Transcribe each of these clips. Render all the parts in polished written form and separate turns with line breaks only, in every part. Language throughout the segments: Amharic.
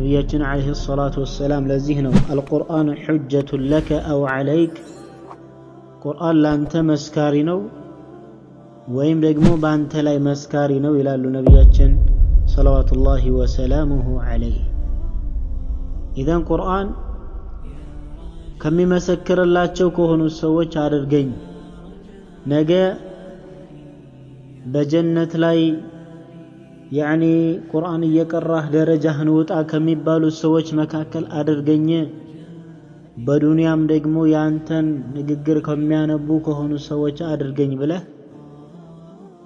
ነቢያችን አለይሂ ሰላቱ ወሰላም ለዚህ ነው አልቁርአኑ ሁጀቱን ለከ አው ዐለይክ ቁርአን ላንተ መስካሪ ነው ወይም ደግሞ ባንተ ላይ መስካሪ ነው ይላሉ ነቢያችን ሰለዋቱላሂ ወሰላሙሁ ዐለይሂ። ኢዘን ቁርአን ከሚመሰክርላቸው ከሆኑ ሰዎች አድርገኝ፣ ነገ በጀነት ላይ ያኒ ቁርአን እየቀራህ ደረጃህን ውጣ ከሚባሉ ሰዎች መካከል አድርገኝ፣ በዱንያም ደግሞ ያንተን ንግግር ከሚያነቡ ከሆኑ ሰዎች አድርገኝ ብለህ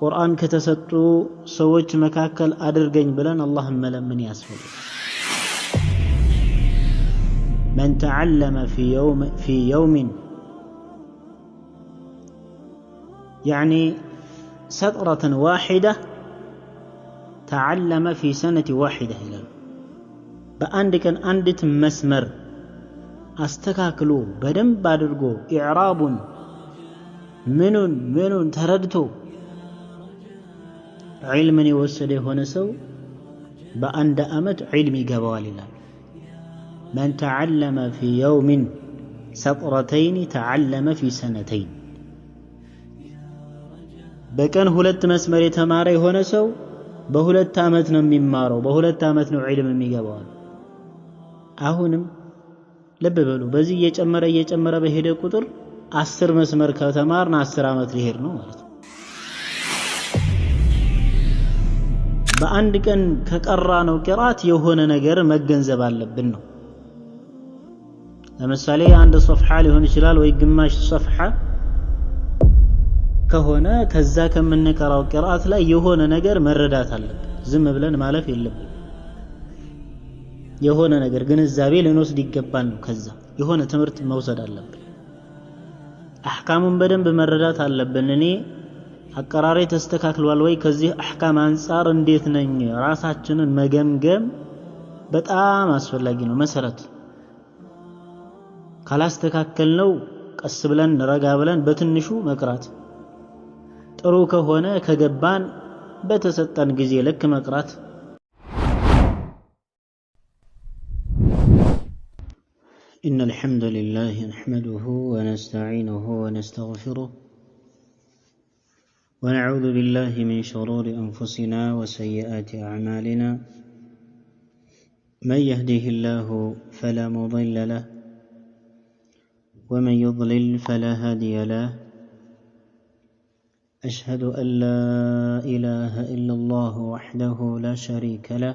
ቁርአን ከተሰጡ ሰዎች መካከል አድርገኝ ብለን አላህን መለመን ያስፈልጋል። من تعلم في يوم يعني سطرة واحدة تعلم في سنة واحدة ይላል። በአንድ ቀን አንዲት መስመር አስተካክሎ በደንብ አድርጎ ኢዕራቡን ምኑን ተረድቶ ዒልምን የወሰደ የሆነ ሰው በአንድ ዓመት ዒልም ይገባዋል ይላል። من تعلم في يوم سطرتين تعلم في سنتين በቀን ሁለት መስመር የተማረ የሆነ ሰው በሁለት ዓመት ነው የሚማረው፣ በሁለት ዓመት ነው ዒልም የሚገባው። አሁንም ልብ በሉ፣ በዚህ እየጨመረ በሄደ ቁጥር 10 መስመር ከተማርን 10 ዓመት ሊሄድ ነው ማለት ነው። በአንድ ቀን ከቀራ ነው ቅራት የሆነ ነገር መገንዘብ አለብን ነው። ለምሳሌ አንድ ሶፍሓ ሊሆን ይችላል ወይ ግማሽ ሶፍሓ ከሆነ ከዛ ከምንቀራው ቅራት ላይ የሆነ ነገር መረዳት አለብን። ዝም ብለን ማለፍ የለብን። የሆነ ነገር ግንዛቤ ልንወስድ ይገባል ነው። ከዛ የሆነ ትምህርት መውሰድ አለብን። አህካሙን በደንብ መረዳት አለብን። እኔ አቀራሬ ተስተካክሏል ወይ፣ ከዚህ አህካም አንፃር እንዴት ነኝ፣ ራሳችንን መገምገም በጣም አስፈላጊ ነው። መሰረት ካላስተካከልነው ቀስ ብለን ረጋ ብለን በትንሹ መቅራት፣ ጥሩ ከሆነ ከገባን በተሰጠን ጊዜ ልክ መቅራት። إن الحمد لله نحمده ونستعينه ونستغفره ونعوذ بالله من شرور أنفسنا وسيئات أعمالنا من يهده الله فلا مضل له ومن يضلل فلا هادي له أشهد أن لا إله إلا الله وحده لا شريك له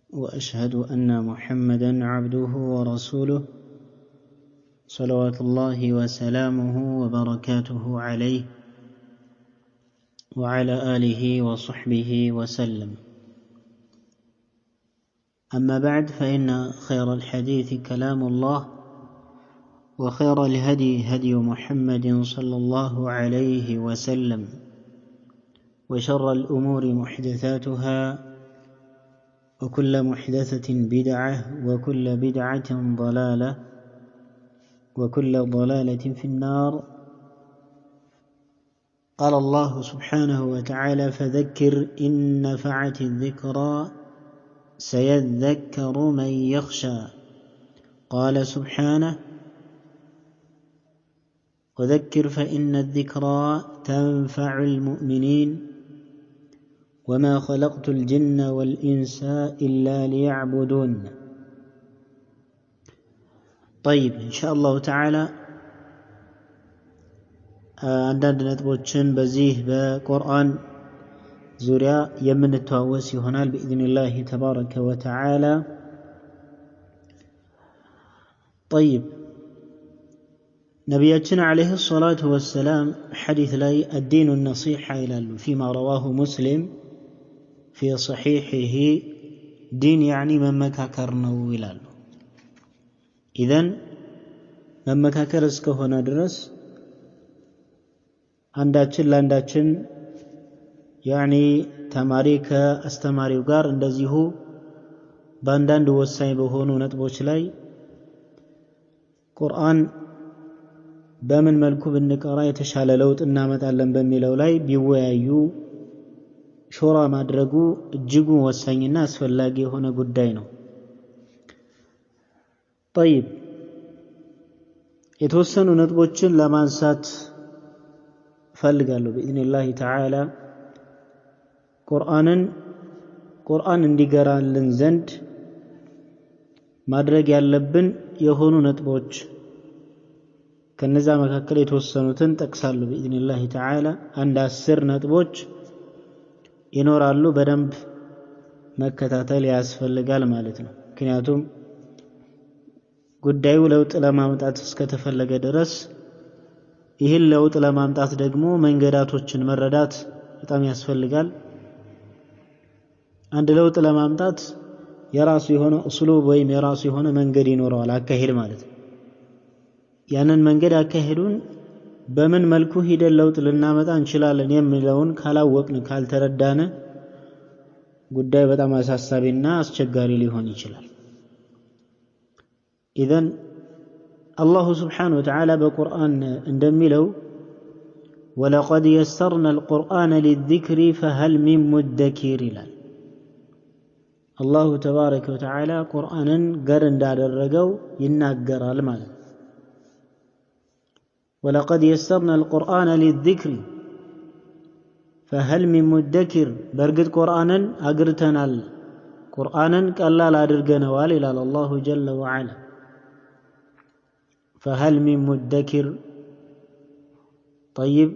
وأشهد أن محمدًا عبده ورسوله صلوات الله وسلامه وبركاته عليه وعلى آله وصحبه وسلم. أما بعد، فإن خير الحديث كلام الله، وخير الهدي هدي محمد صلى الله عليه وسلم، وشر الأمور محدثاتها، وكل محدثة بدعة، وكل بدعة ضلالة، وكل ضلالة في النار. قال الله سبحانه وتعالى: فذكر إن نفعت الذكرى سيذكر من يخشى. قال سبحانه: وذكر فإن الذكرى تنفع المؤمنين وما خلقت الجن والإنس إلا ليعبدون. طيب، إن شاء الله تعالى አንዳንድ ነጥቦችን በዚህ በቁርአን ዙሪያ የምንተዋወስ ይሆናል بإذن تبارك وتعالى. طيب، ነቢያችን عليه الصلاة والسلام حديث ላይ الدين النصيحة ይላሉ فيما رواه مسلم في صحيحه دين يعني መመካከር ነው ይላሉ። إذن መመካከር እስከሆነ ድረስ አንዳችን ለአንዳችን ያኒ ተማሪ ከአስተማሪው ጋር እንደዚሁ በአንዳንድ ወሳኝ በሆኑ ነጥቦች ላይ ቁርአን በምን መልኩ ብንቀራ የተሻለ ለውጥ እናመጣለን በሚለው ላይ ቢወያዩ ሹራ ማድረጉ እጅጉ ወሳኝና አስፈላጊ የሆነ ጉዳይ ነው። طيب የተወሰኑ ነጥቦችን ለማንሳት ፈልጋለሁ باذنillah تعالى ቁርአን እንዲገራልን ዘንድ ማድረግ ያለብን የሆኑ ነጥቦች ከነዛ መካከል የተወሰኑትን ጠቅሳለሁ باذنillah تعالى አንድ 10 ነጥቦች ይኖራሉ። በደንብ መከታተል ያስፈልጋል ማለት ነው። ምክንያቱም ጉዳዩ ለውጥ ለማምጣት እስከተፈለገ ድረስ ይህን ለውጥ ለማምጣት ደግሞ መንገዳቶችን መረዳት በጣም ያስፈልጋል። አንድ ለውጥ ለማምጣት የራሱ የሆነ ኡስሉብ ወይም የራሱ የሆነ መንገድ ይኖረዋል፣ አካሄድ ማለት ነው። ያንን መንገድ አካሄዱን በምን መልኩ ሂደን ለውጥ ልናመጣ እንችላለን የሚለውን ካላወቅን ካልተረዳነ ጉዳይ በጣም አሳሳቢና አስቸጋሪ ሊሆን ይችላል። إذن الله سبحانه وتعالى بقرآن اندملو ولقد يسرنا القرآن للذكر فهل من مدكر لال الله تبارك وتعالى قرآنا قرن دار الرقو يناقر المال ولقد يسرنا القرآن للذكر فهل من مدكر برقد قرآنا أقرتنا قرآنا كلا لا درقنا والي الله جل وعلا فهل من مدكر طيب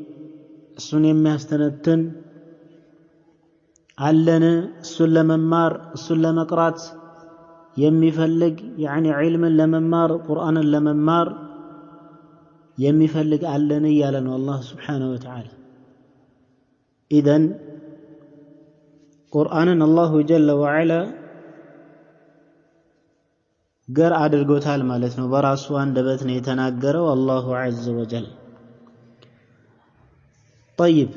السنة ما استندتن علنا السلم ممار السلم قرات يمي فلق يعني علما لممار قرآنا لممار يمي فلق علنا يالنا الله سبحانه وتعالى. إذن قرآنا الله جل وعلا قر አድርጎታል ማለት ነው። በራሱ አንደበት ነው የተናገረው አላሁ ዐዘ ወጀል። طيب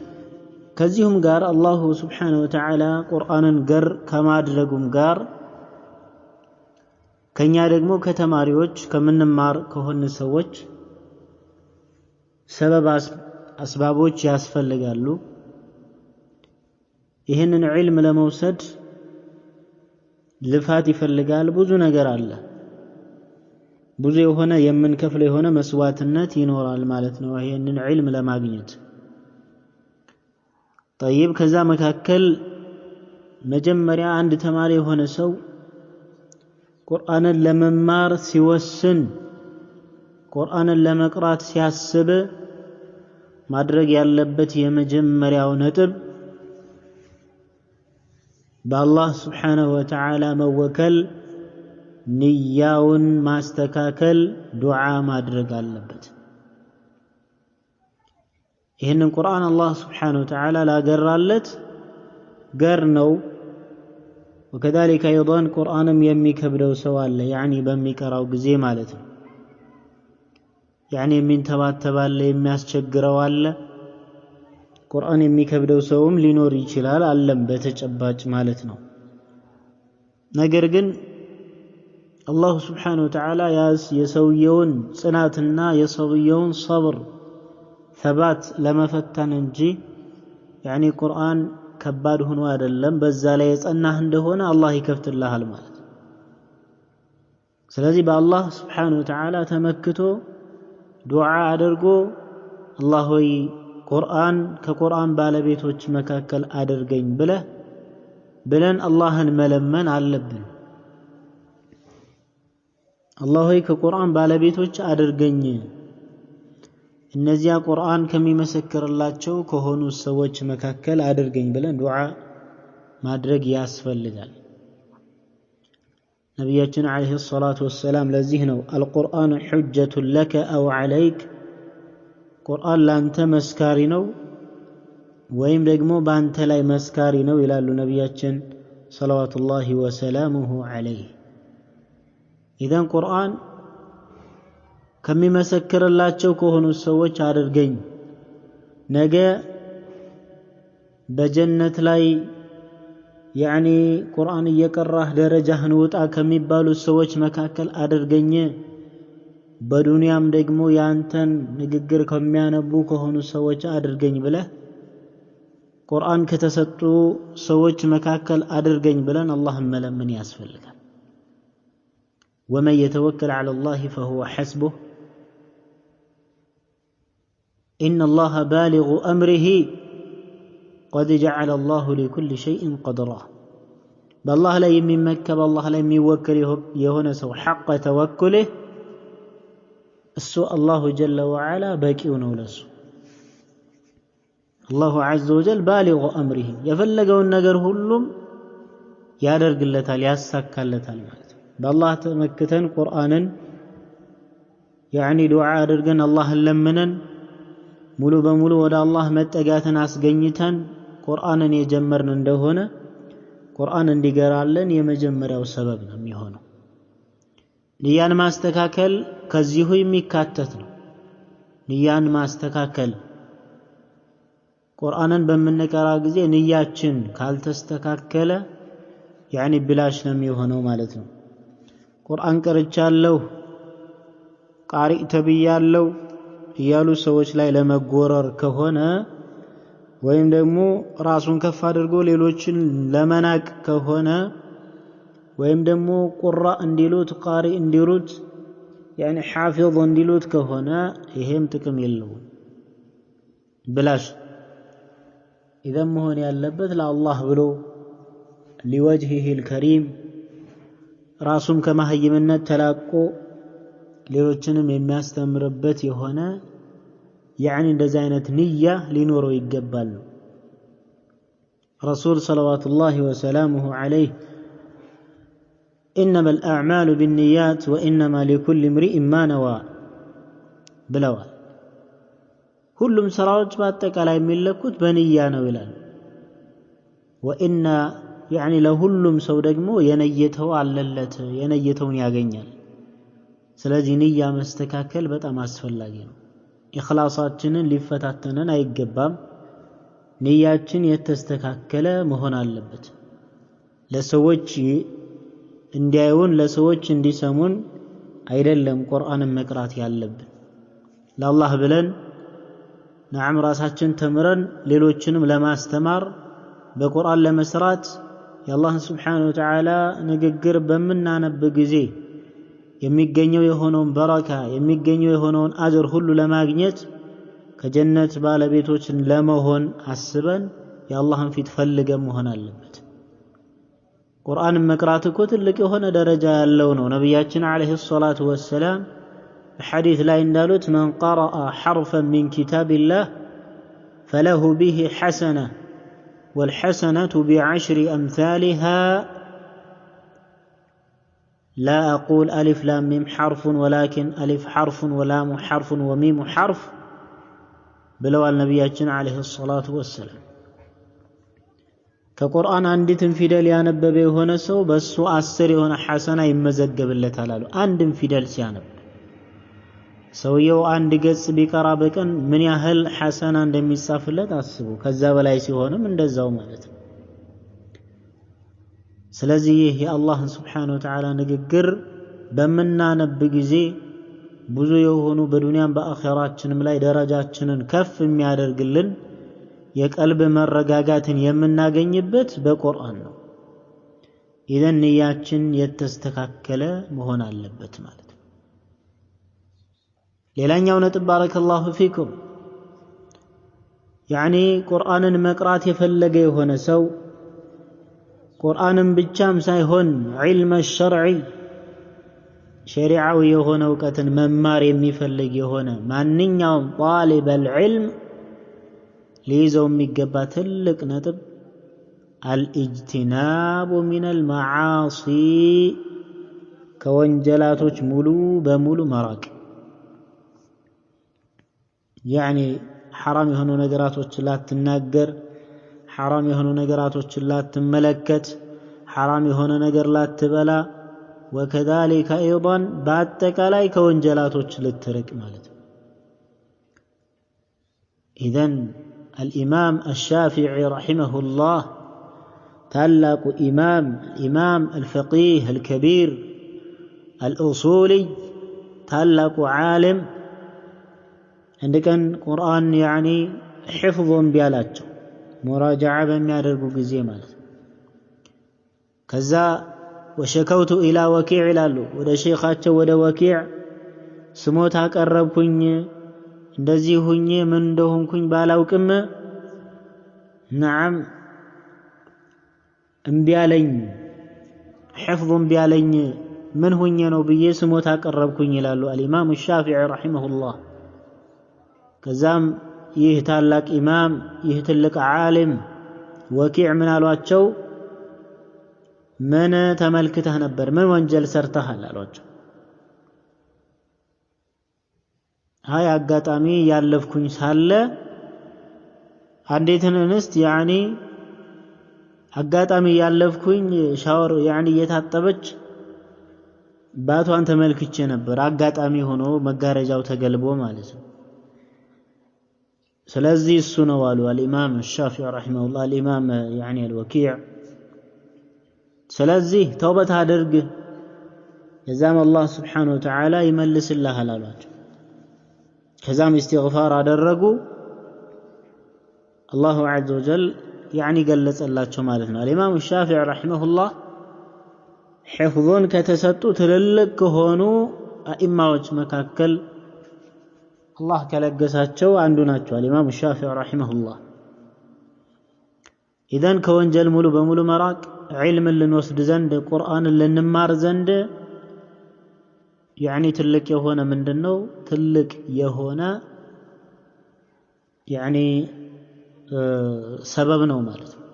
ከዚሁም ጋር አላሁ ሱብሓነሁ ወተዓላ ቁርአንን ገር ከማድረጉም ጋር ከኛ ደግሞ ከተማሪዎች ከምንማር ከሆነ ሰዎች ሰበብ አስባቦች ያስፈልጋሉ። ይህንን ዒልም ለመውሰድ ልፋት ይፈልጋል። ብዙ ነገር አለ። ብዙ የሆነ የምንከፍለው የሆነ መስዋዕትነት ይኖራል ማለት ነው ይሄንን ዒልም ለማግኘት። طيب ከዛ መካከል መጀመሪያ አንድ ተማሪ የሆነ ሰው ቁርአንን ለመማር ሲወስን ቁርአንን ለመቅራት ሲያስብ ማድረግ ያለበት የመጀመሪያው ነጥብ በአላህ ስብሓነሁ ወተዓላ መወከል፣ ንያውን ማስተካከል፣ ዱዓ ማድረግ አለበት። ይህንን ቁርአን አላህ ስብሓነሁ ወተዓላ ላገራለት ገር ነው። ወከዛሊከ አይضን ቁርአንም የሚከብደው ሰው አለ፣ ያኒ በሚቀራው ጊዜ ማለት ነው። ያኒ የሚንተባተባለ የሚያስቸግረው አለ። ቁርአን የሚከብደው ሰውም ሊኖር ይችላል፣ አለም በተጨባጭ ማለት ነው። ነገር ግን አላህ ስብሓነሁ ወተዓላ የሰውየውን ጽናትና የሰውየውን ሰብር ሰባት ለመፈተን እንጂ ያኒ ቁርአን ከባድ ሆኖ አይደለም። በዛ ላይ የጸናህ እንደሆነ አላህ ይከፍትልሃል ማለት ነው። ስለዚህ በአላህ ስብሓነሁ ወተዓላ ተመክቶ ዱዓ አድርጎ አላህ ሆይ ቁርአን ከቁርአን ባለቤቶች መካከል አድርገኝ ብለን አላህን መለመን አለብን። አላህ ሆይ ከቁርአን ባለቤቶች አድርገኝ፣ እነዚያ ቁርአን ከሚመሰክርላቸው ከሆኑ ሰዎች መካከል አድርገኝ ብለን ዱዓ ማድረግ ያስፈልጋል። ነቢያችን አለይሂ ሰላቱ ወሰላም ለዚህ ነው አልቁርአኑ ሑጀቱን ለከ አው ዐለይክ፣ ቁርአን ላንተ መስካሪ ነው ወይም ደግሞ ባንተ ላይ መስካሪ ነው ይላሉ ነቢያችን ሰለዋቱላሂ ወሰላሙሁ ዐለይህ። ኢዘን ቁርአን ከሚመሰክርላቸው ከሆኑ ሰዎች አድርገኝ፣ ነገ በጀነት ላይ ያኒ ቁርአን እየቀራህ ደረጃህን ውጣ ከሚባሉ ሰዎች መካከል አድርገኝ፣ በዱንያም ደግሞ ያንተን ንግግር ከሚያነቡ ከሆኑ ሰዎች አድርገኝ ብለህ ቁርአን ከተሰጡ ሰዎች መካከል አድርገኝ ብለን አላህን መለመን ያስፈልጋል። ومن يتوكل على الله فهو حسبه إن الله بالغ أمره قد جعل الله لكل شيء قدرا بالله لا يمكن بالله لا يوكل يهون سو حق توكله السوء الله جل وعلا باكيون ولسو الله عز وجل بالغ أمره يفلقوا النجر هلهم يادرق اللتال ياسكال اللتال مالت بالله تمكتن قرآنا يعني دعاء درقن الله اللمنن ملو بملو ودا الله متقاتنا أسقنيتن قرآنا يجمرن اندهونا قرآنا اندقرالن يمجمره سببنا ميهونو نيان ما استكاكل كزيهو يميكاتتنا نيان ما استكاكل قرآنا بمنك راقزي نياتشن كالتستكاكل يعني بلاش نميهونو مالتنا قرآن كرجالو قارئ تبيالو እያሉ ሰዎች ላይ ለመጎረር ከሆነ ወይም ደግሞ ራሱን ከፍ አድርጎ ሌሎችን ለመናቅ ከሆነ ወይም ደግሞ ቁራ እንዲሉት ቃሪ እንዲሉት يعني حافظ እንዲሉት ከሆነ ይሄም ጥቅም የለውም ብላሽ اذا መሆን ያለበት ለአላህ ብሎ لوجهه الكريم ራሱን ከማህይምነት ተላቆ ሌሎችንም የሚያስተምርበት የሆነ يعني እንደዚህ አይነት ንያ ሊኖረው ይገባል። رسول صلوات الله وسلامه عليه إنما الأعمال بالنيات وإنما لكل امرئ ما نوى ብለዋል። ሁሉም ስራዎች በአጠቃላይ የሚለኩት በንያ ነው ይላል። وإن يعني ለሁሉም ሰው ደግሞ የነየተው አለለት የነየተውን ያገኛል። ስለዚህ ንያ መስተካከል በጣም አስፈላጊ ነው። ኢኽላሳችንን ሊፈታተነን አይገባም። ንያችን የተስተካከለ መሆን አለበት። ለሰዎች እንዲያዩን ለሰዎች እንዲሰሙን አይደለም ቁርአንን መቅራት ያለብን። ለአላህ ብለን ነዓም ራሳችን ተምረን ሌሎችንም ለማስተማር በቁርአን ለመስራት የአላህን ሱብሓነሁ ወተዓላ ንግግር በምናነብ ጊዜ የሚገኘው የሆነውን በረካ የሚገኘው የሆነውን አጅር ሁሉ ለማግኘት ከጀነት ባለቤቶች ለመሆን አስበን የአላህን ፊት ፈልገን መሆን አለበት። ቁርአንን መቅራት እኮ ትልቅ የሆነ ደረጃ ያለው ነው። ነብያችን አለይሂ ሰላቱ ወሰላም በሐዲስ ላይ እንዳሉት من قرأ حرفا من كتاب الله فله به حسنة والحسنة بعشر أمثالها لا أقول ألف لام ميم حرف ولكن ألف حرف ولام حرف وميم حرف بلو النبياتنا عليه الصلاة والسلام كقرآن عندي تنفيدل يانببه هنا سو بس أسر هنا حسنة يمزقب اللي تعالى عند انفيدل سيانب سويو عند قص بقرابك من يهل حسنة عندما يسافر لا تحسبه كذاب لا يسيهون من دزاو مالته ስለዚህ የአላህ Subhanahu Wa Ta'ala ንግግር በመናነብ ጊዜ ብዙ የሆኑ በዱንያም በአኺራችንም ላይ ደረጃችንን ከፍ የሚያደርግልን የቀልብ መረጋጋትን የምናገኝበት በቁርአን ነው። ኢዘን ንያችን የተስተካከለ መሆን አለበት ማለት ነው። ሌላኛው ነጥብ ባረከላሁ ፊኩም يعني ቁርአንን መቅራት የፈለገ የሆነ ሰው ቁርአንን ብቻም ሳይሆን ዒልም الشرعي ሸሪዓዊ የሆነ ዕውቀትን መማር የሚፈልግ የሆነ ማንኛውም ጣሊብ العلم ሊይዘው የሚገባ ትልቅ ነጥብ الاجتناب من المعاصي ከወንጀላቶች ሙሉ በሙሉ መራቅ يعني حرام የሆኑ ነገራቶችን ላትናገር حرام የሆኑ ነገራቶችን ላትመለከት حرام የሆነ ነገር ላትበላ وكذلك ايضا በአጠቃላይ ከወንጀላቶች ልትርቅ ማለት ነው። اذن الامام الشافعي رحمه الله ታላቁ ኢማም الفقيه الكبير الأصولي ታላቁ ዓለም እንደከን ቁርአን يعني حفظ ቢያላቸው ሙራጃዓ በሚያደርጉ ጊዜ ማለት ከዛ ወሸከውቱ ኢላ ወኪዕ ይላሉ ወደ ሼኻቸው ወደ ወኪዕ ስሞታ አቀረብኩኝ እንደዚህ ሁኜ ምን እንደሆንኩኝ ባላውቅም ነዓም እምቢ አለኝ حفظ እምቢ አለኝ ምን ሁኜ ነው ብዬ ስሞታ አቀረብኩኝ ይላሉ አልኢማም ሻፊዒ ረሂመሁላህ ከዛም ይህ ታላቅ ኢማም ይህ ትልቅ ዓሊም ወኪዕ ምን አሏቸው ምን ተመልክተህ ነበር ምን ወንጀል ሰርተሃል አሏቸው ሃይ አጋጣሚ ያለፍኩኝ ሳለ አንዲትን እንስት ያኒ አጋጣሚ ያለፍኩኝ ሻወር ያኒ እየታጠበች ባቷን ተመልክቼ ነበር አጋጣሚ ሆኖ መጋረጃው ተገልቦ ማለት ነው ስለዚህ እሱ ነው አሉ አልኢማም ሻፊዒ ረሂመሁላህ አልኢማም ያኒ አልወኪዕ ስለዚህ ተውበት አድርግ የዛም አላህ Subhanahu Wa Ta'ala ይመልስልሃል አሏቸው ከዛም ኢስቲግፋር አደረጉ አላሁ ዐዘ ወጀል ያኒ ገለጸላቸው ማለት ነው አልኢማም ሻፊዒ ረሂመሁላህ ሕፍዙን ከተሰጡ ትልልቅ ከሆኑ አኢማዎች መካከል አላህ ከለገሳቸው አንዱ ናቸው አልኢማም ሻፊዒ ረሂመሁላህ ኢዘን ከወንጀል ሙሉ በሙሉ መራቅ علم ልንወስድ ዘንድ ቁርአን ልንማር ዘንድ ያኒ ትልቅ የሆነ ምንድነው ትልቅ የሆነ ያኒ ሰበብ ነው ማለት ነው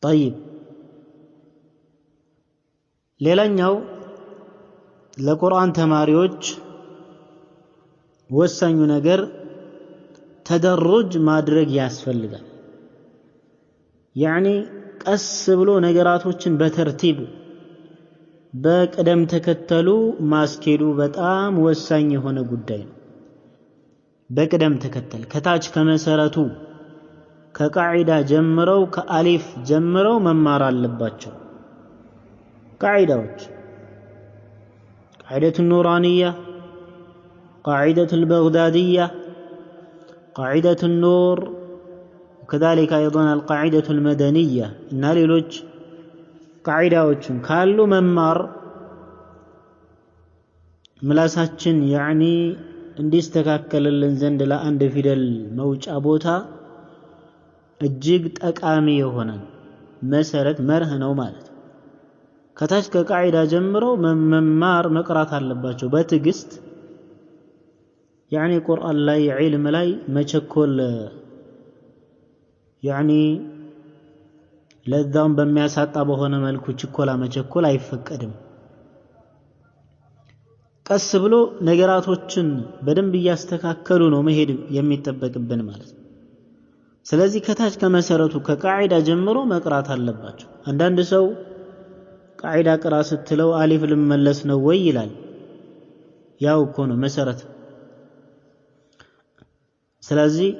طيب ሌላኛው ለቁርአን ተማሪዎች ወሳኙ ነገር ተደሩጅ ማድረግ ያስፈልጋል ያኒ ቀስ ብሎ ነገራቶችን በተርቲብ በቅደም ተከተሉ ማስኬዱ በጣም ወሳኝ የሆነ ጉዳይ ነው በቅደም ተከተል ከታች ከመሰረቱ ከቃዒዳ ጀምረው ከአሊፍ ጀምረው መማር አለባቸው ቃዒዳዎች ቃዒደቱ ኑራንያ ቃዒደቱ البغدادية ቃዒደቱ النور وكذلك أيضا القاعدة المدنية إن ليلوج قاعدة كالو ممار ملاساتشن يعني እንዲስተካከለልን ዘንድ ለአንድ ፊደል መውጫ ቦታ እጅግ ጠቃሚ የሆነ መሰረት መርህ ነው ማለት ከታች ከቃዒዳ ጀምሮ መማር መቅራት አለባቸው በትግስት يعني ቁርአን ላይ ዒልም ላይ መቸኮል يعني ለዛም በሚያሳጣ በሆነ መልኩ ችኮላ መቸኮል አይፈቀድም ቀስ ብሎ ነገራቶችን በደንብ ያስተካከሉ ነው መሄድ የሚጠበቅብን ማለት ነው ስለዚህ ከታች ከመሰረቱ ከቃዒዳ ጀምሮ መቅራት አለባቸው አንዳንድ ሰው ቃዒዳ ቅራ ስትለው አሊፍ ልመለስ ነው ወይ ይላል ያው እኮ ነው መሰረት ስለዚህ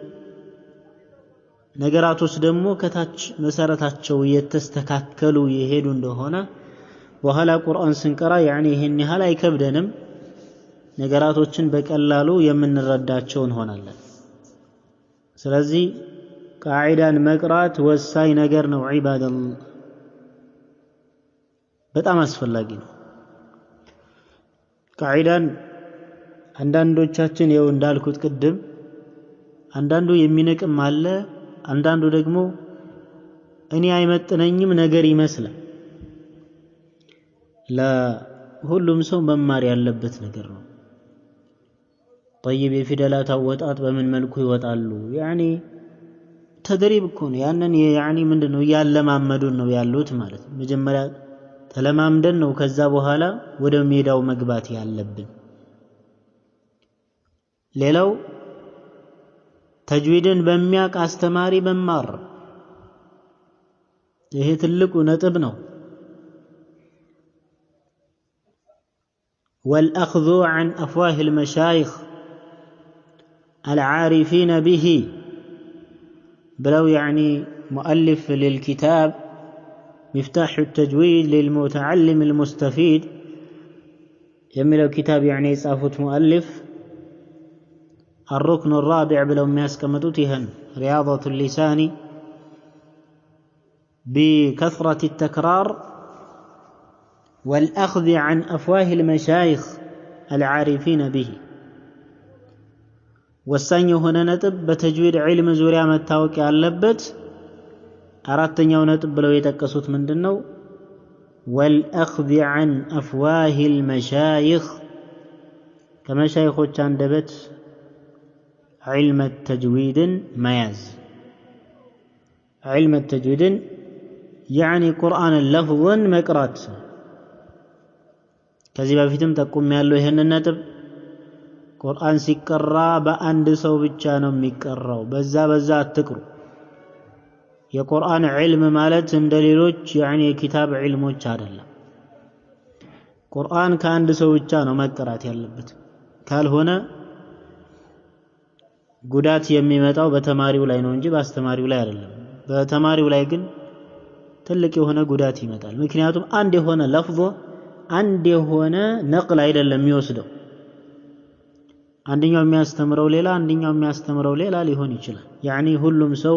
ነገራቶች ደግሞ ከታች መሰረታቸው የተስተካከሉ ይሄዱ እንደሆነ በኋላ ቁርአን ስንቀራ ያኒ ይሄን ያህል አይከብደንም ነገራቶችን በቀላሉ የምንረዳቸው እንሆናለን ስለዚህ ቃዒዳን መቅራት ወሳኝ ነገር ነው ዒባደላህ በጣም አስፈላጊ ነው ቃዒዳን አንዳንዶቻችን ይው እንዳልኩት ቅድም አንዳንዱ የሚነቅም አለ አንዳንዱ ደግሞ እኔ አይመጥነኝም ነገር ይመስላል ለሁሉም ሰው መማር ያለበት ነገር ነው طيب የፊደላት አወጣጥ በምን መልኩ ይወጣሉ ያኒ ተድሪብ እኮ ነው ያንን ያኒ ምንድነው ያለማመዱን ነው ያሉት ማለት መጀመሪያ ተለማምደን ነው ከዛ በኋላ ወደ ሜዳው መግባት ያለብን ሌላው ተጅዊድን በሚያቅ አስተማሪ መማር ይሄ ትልቁ ነጥብ ነው والأخذ عن أفواه المشايخ العارفين به بلو يعني مؤلف للكتاب مفتاح التجويد للمتعلم المستفيد يملو كتاب يعني يصافت مؤلف الركن الرابع بلو مياسكمتوتهن رياضة اللسان بكثرة التكرار والأخذ عن أفواه المشايخ العارفين به. والثاني هنا نتب بتجويد علم زوريا متاوك اللبت أردتني نتب بلو يتكسوت من دنو والأخذ عن أفواه المشايخ كمشايخ تشاندبت علم التجويد مياز. علم التجويد يعني قرآن اللفظ مقرات كذي بفيتم تقوم يالو يهن النتب قرآن سيكرا بأند سو بيتشانو ميكراو بزا اتكرو يا قرآن علم مالت اندليلوچ يعني كتاب علموچ አይደለም قرآن ከአንድ ሰው ብቻ ነው መቀራት ያለበት ካልሆነ ጉዳት የሚመጣው በተማሪው ላይ ነው እንጂ በአስተማሪው ላይ አይደለም በተማሪው ላይ ግን ትልቅ የሆነ ጉዳት ይመጣል ምክንያቱም አንድ የሆነ ለፍዞ አንድ የሆነ ነቅል አይደለም የሚወስደው አንደኛው የሚያስተምረው ሌላ አንደኛው የሚያስተምረው ሌላ ሊሆን ይችላል يعني ሁሉም ሰው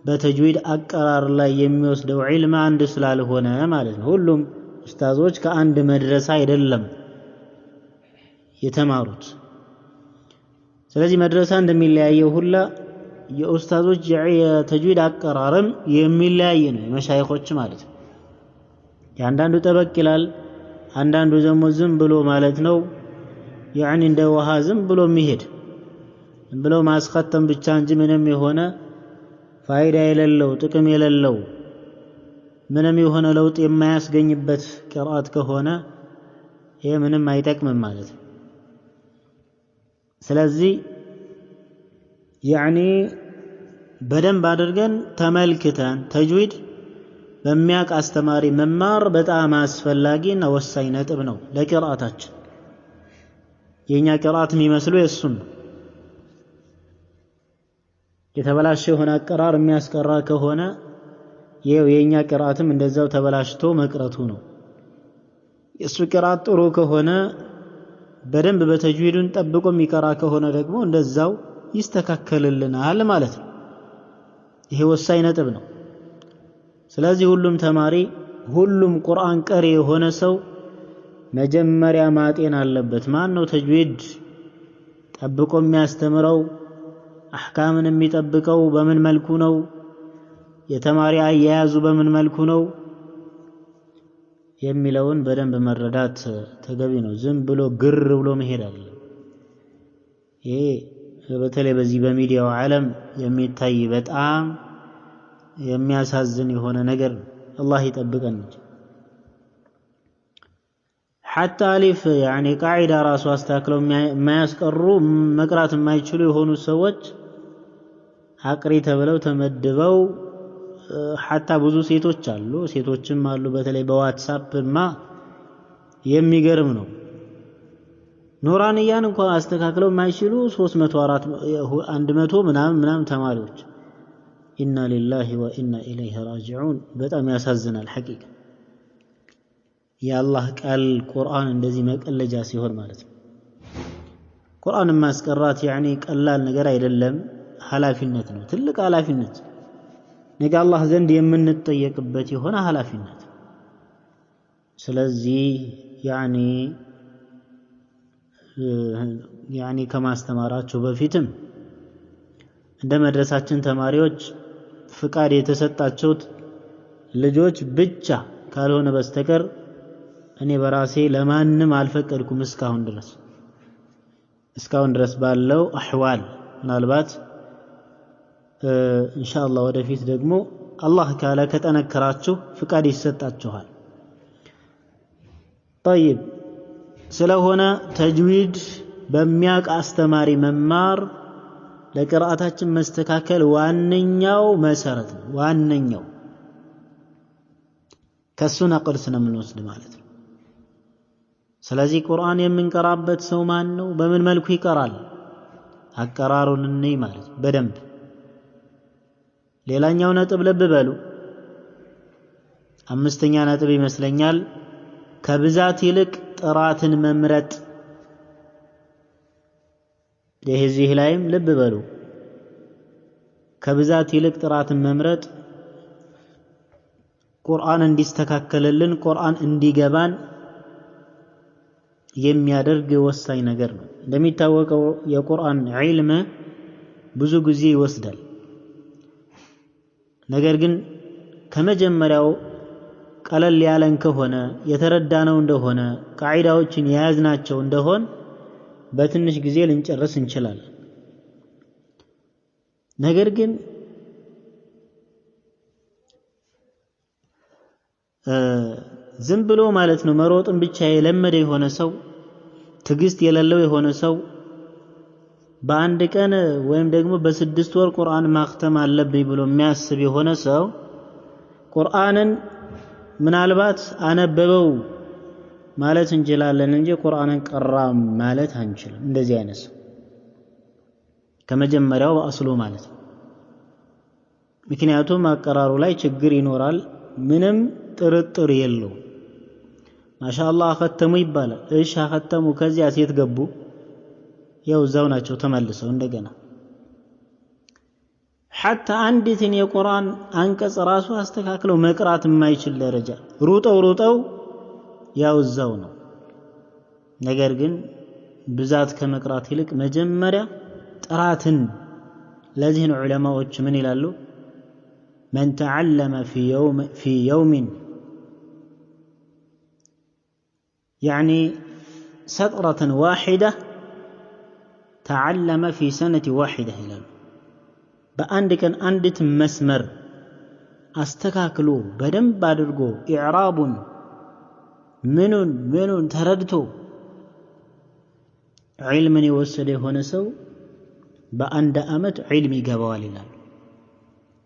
በተጅዊድ አቀራር ላይ የሚወስደው ዒልም አንድ ስላልሆነ ማለት ነው ሁሉም ኡስታዞች ከአንድ መድረሳ አይደለም የተማሩት ስለዚህ መድረሳ እንደሚለያየው ሁላ የኡስታዞች የተጅዊድ አቀራርም የሚለያይ ነው የመሻይኾች ማለት ነው ያንዳንዱ ጠበቅ ይላል አንዳንዱ ደግሞ ዝም ብሎ ማለት ነው يعني እንደ ውሃ ዝም ብሎ የሚሄድ ዝም ብሎ ማስከተም ብቻ እንጂ ምንም የሆነ ፋይዳ የሌለው ጥቅም የሌለው ምንም የሆነ ለውጥ የማያስገኝበት ቅራአት ከሆነ ይሄ ምንም አይጠቅምም ማለት ነው ስለዚህ يعني በደንብ አድርገን ተመልክተን ተጅዊድ በሚያቅ አስተማሪ መማር በጣም አስፈላጊና ወሳኝ ነጥብ ነው ለቅራአታችን የኛ ቅራአት የሚመስሉ የሱን የተበላሸ የሆነ አቀራር የሚያስቀራ ከሆነ የኛ ቅራአትም እንደዛው ተበላሽቶ መቅረቱ ነው የሱ ቅራአት ጥሩ ከሆነ በደንብ በተጅዊዱን ጠብቆ የሚቀራ ከሆነ ደግሞ እንደዛው ይስተካከልልናል ማለት ነው ይሄ ወሳኝ ነጥብ ነው ስለዚህ ሁሉም ተማሪ ሁሉም ቁርአን ቀሪ የሆነ ሰው መጀመሪያ ማጤን አለበት ማን ነው ተጅዊድ ጠብቆ የሚያስተምረው አህካምን የሚጠብቀው በምን መልኩ ነው የተማሪ አያያዙ በምን መልኩ ነው የሚለውን በደንብ መረዳት ተገቢ ነው ዝም ብሎ ግር ብሎ መሄድ አይደለም ይሄ በተለይ በዚህ በሚዲያው ዓለም የሚታይ በጣም የሚያሳዝን የሆነ ነገር አላህ ይጠብቀን እንጂ حتى الف يعني قاعده ራሱ አስተካክለው የማያስቀሩ መቅራት የማይችሉ የሆኑ ሰዎች አቅሪ ተብለው ተመድበው حتى ብዙ ሴቶችም አሉ በተለይ በዋትስአፕማ የሚገርም ነው ኑራንያን እንኳን አስተካክለው የማይችሉ 300 400 100 ምናምን ተማሪዎች ኢና ሊላሂ ወኢና ኢለይሂ ራጂዑን በጣም ያሳዝናል ሐቂቃ የአላህ ቃል ቁርአን እንደዚህ መቀለጃ ሲሆን ማለት ነው ቁርአን ማስቀራት يعني ቀላል ነገር አይደለም ሐላፊነት ነው ትልቅ ሐላፊነት ነገ አላህ ዘንድ የምንጠየቅበት የሆነ ሐላፊነት ስለዚህ يعني ከማስተማራቸው በፊትም እንደ መድረሳችን ተማሪዎች ፍቃድ የተሰጣቸው ልጆች ብቻ ካልሆነ በስተቀር እኔ በራሴ ለማንም አልፈቀድኩም እስካሁን ድረስ ባለው አህዋል ምናልባት ኢንሻአላህ ወደፊት ደግሞ አላህ ካለ ከተነከራችሁ ፍቃድ ይሰጣችኋል طيب ስለሆነ ተጅዊድ በሚያቅ አስተማሪ መማር ለቅራአታችን መስተካከል ዋነኛው መሰረት ነው ዋነኛው ከሱ ነቅል ስለምንወስድ ማለት ነው ስለዚህ ቁርአን የምንቀራበት ሰው ማን ነው በምን መልኩ ይቀራል አቀራሩን እንይ ማለት በደንብ ሌላኛው ነጥብ ልብ በሉ አምስተኛ ነጥብ ይመስለኛል ከብዛት ይልቅ ጥራትን መምረጥ የዚህ ላይም ልብ በሉ ከብዛት ይልቅ ጥራትን መምረጥ ቁርአን እንዲስተካከለልን ቁርአን እንዲገባን የሚያደርግ ወሳኝ ነገር ነው እንደሚታወቀው የቁርአን ዒልም ብዙ ጊዜ ይወስዳል ነገር ግን ከመጀመሪያው ቀለል ያለን ከሆነ የተረዳነው እንደሆነ ቃዒዳዎችን የያዝናቸው እንደሆን በትንሽ ጊዜ ልንጨርስ እንችላለን ነገር ግን ዝም ብሎ ማለት ነው መሮጥን ብቻ የለመደ የሆነ ሰው ትግስት የሌለው የሆነ ሰው በአንድ ቀን ወይም ደግሞ በ6 ወር ቁርአን ማክተም አለብኝ ብሎ የሚያስብ የሆነ ሰው ቁርአንን ምናልባት አነበበው ማለት እንችላለን እንጂ ቁርአንን ቀራ ማለት አንችልም እንደዚህ አይነት ሰው ከመጀመሪያው በአስሉ ማለት ነው ምክንያቱም አቀራሩ ላይ ችግር ይኖራል ምንም ጥርጥር የለው ማሻአላህ አختሙ ይባላል እሺ አختሙ ከዚያ ሴት ገቡ ያው እዛው ናቸው ተመልሰው እንደገና حتى አንዲትን የቁርአን አንቀጽ ራሱ አስተካክለው መቅራት የማይችል ደረጃ ሩጠው ያው እዛው ነው ነገር ግን ብዛት ከመቅራት ይልቅ መጀመሪያ ጥራትን ለዚህ ነው ዑለማዎች ምን ይላሉ من تعلم في يوم يعني سطرة واحدة تعلم في سنة واحدة ይላሉ በአንድ ቀን አንዲት መስመር አስተካክሎ በደንብ አድርጎ ኢዕራቡን ምኑን ተረድቶ ዒልምን የወሰደ የሆነ ሰው በአንድ አመት ዒልም ይገባዋል ይላሉ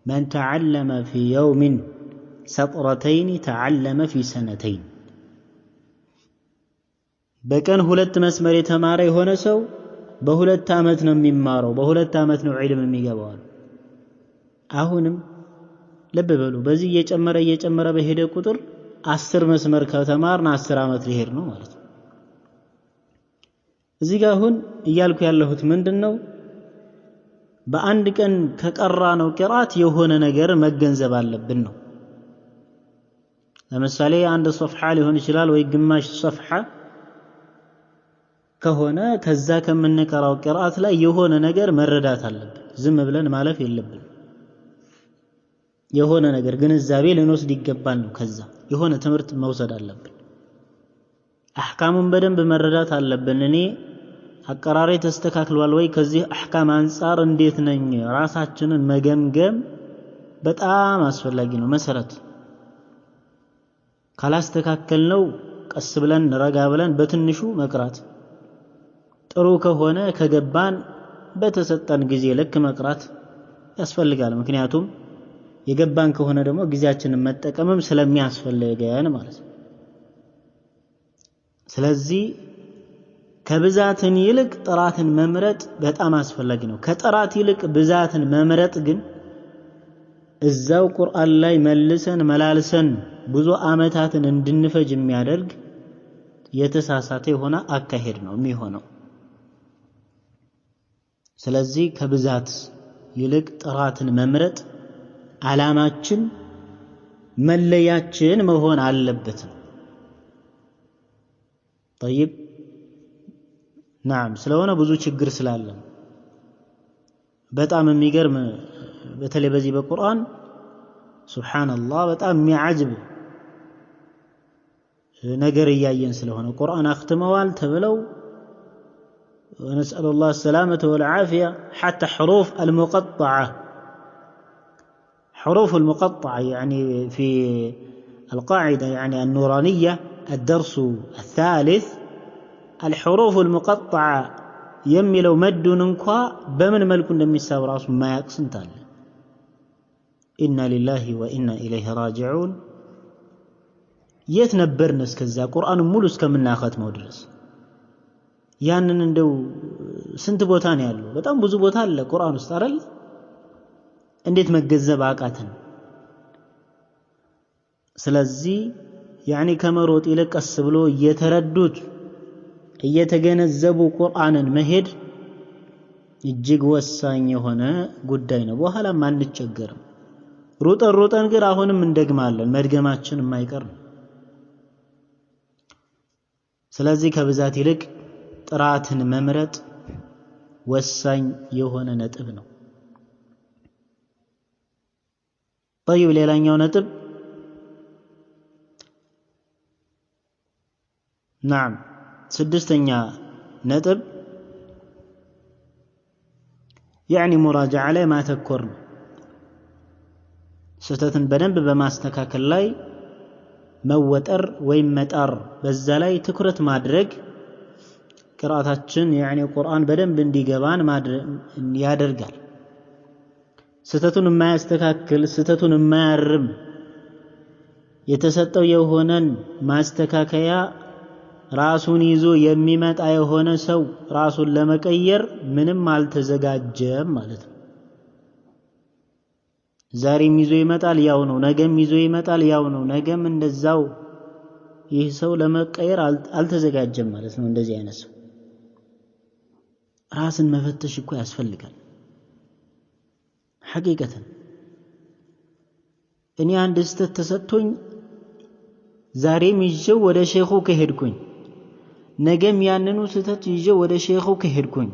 من تعلم في يوم سطرتين تعلم في سنتين በቀን ሁለት መስመር የተማረ የሆነ ሰው በሁለት አመት ነው የሚማረው በሁለት አመት ነው ዒልም የሚገባው አሁንም ልብ በሉ በዚህ እየጨመረ በሄደ ቁጥር 10 መስመር ከተማርን 10 አመት ሊሄድ ነው ማለት ነው እዚህ ጋር አሁን እያልኩ ያለሁት ምንድነው በአንድ ቀን ከቀራ ነው ቅራት የሆነ ነገር መገንዘብ አለብን ነው ለምሳሌ አንድ ሶፍሐ ሊሆን ይችላል ወይ ግማሽ ሶፍሐ ከሆነ ከዛ ከምንቀራው ቅራት ላይ የሆነ ነገር መረዳት አለብን ዝም ብለን ማለፍ የለብን የሆነ ነገር ግንዛቤ ልንወስድ ይገባል ነው ከዛ የሆነ ትምህርት መውሰድ አለብን አህካሙን በደንብ መረዳት አለብን እኔ አቀራሬ ተስተካክሏል ወይ ከዚህ አህካም አንፃር እንዴት ነኝ ራሳችንን መገምገም በጣም አስፈላጊ ነው መሰረት ካላስተካከልነው ቀስ ብለን ረጋ ብለን በትንሹ መቅራት ጥሩ ከሆነ ከገባን በተሰጠን ጊዜ ልክ መቅራት ያስፈልጋል ምክንያቱም የገባን ከሆነ ደግሞ ጊዜያችንን መጠቀምም ስለሚያስፈልገን ማለት ነው ስለዚህ ከብዛትን ይልቅ ጥራትን መምረጥ በጣም አስፈላጊ ነው ከጥራት ይልቅ ብዛትን መምረጥ ግን እዛው ቁርአን ላይ መልሰን መላልሰን ብዙ አመታትን እንድንፈጅ የሚያደርግ የተሳሳተ የሆነ አካሄድ ነው የሚሆነው ስለዚህ ከብዛት ይልቅ ጥራትን መምረጥ ዓላማችን መለያችን መሆን አለበት طيب نعم ስለሆነ ብዙ ችግር ስላለ በጣም የሚገርም በተለይ በዚህ በቁርአን ሱብሃንአላህ በጣም የሚያጅብ ነገር እያየን ስለሆነ ቁርአን አختመዋል ተብለው ونسأل الله السلامة والعافية حتى حروف المقطعة يعني في القاعدة يعني النورانية الدرس الثالث الحروف المقطعة يملو مد ننكوا بمن ملك እንደሚሳብ ራሱ ማያቅስንታል إنا لله وإنا إليه راجعون يتنبرن እስከዛ ቁርአን ሙሉ እስከምናختመው ድረስ ያንን እንደው ስንት ቦታ ነው ያለው በጣም ብዙ ቦታ አለ ቁርአን ውስጥ አይደል እንዴት መገንዘብ አቃተን ስለዚህ ያኒ ከመሮጥ ይልቀስ ብሎ እየተረዱት እየተገነዘቡ ቁርአንን መሄድ እጅግ ወሳኝ የሆነ ጉዳይ ነው። በኋላም አንቸገርም። ሩጠን ግን አሁንም እንደግማለን። መድገማችን የማይቀር ነው። ስለዚህ ከብዛት ይልቅ ጥራትን መምረጥ ወሳኝ የሆነ ነጥብ ነው። طيب ሌላኛው ነጥብ نعم ስድስተኛ ነጥብ يعني مراجعة ላይ ማተኮር ነው። ስህተትን በደንብ በማስተካከል ላይ መወጠር ወይም መጣር፣ በዛ ላይ ትኩረት ማድረግ ቅራአታችን يعني ቁርአን በደንብ እንዲገባን ያደርጋል። ስህተቱን የማያስተካክል ስህተቱን የማያርም የተሰጠው የሆነን ማስተካከያ ራሱን ይዞ የሚመጣ የሆነ ሰው ራሱን ለመቀየር ምንም አልተዘጋጀም ማለት ነው። ዛሬም ይዞ ይመጣል ያው ነው፣ ነገም ይዞ ይመጣል ያው ነው፣ ነገም እንደዛው። ይህ ሰው ለመቀየር አልተዘጋጀም ማለት ነው። እንደዚህ አይነት ሰው ራስን መፈተሽ እኮ ያስፈልጋል። ሐቂቀተን እኔ አንድ ስህተት ተሰጥቶኝ ዛሬም ይዤው ወደ ሼኹ ከሄድኩኝ፣ ነገም ያንኑ ስህተት ይዤው ወደ ሼኹ ከሄድኩኝ፣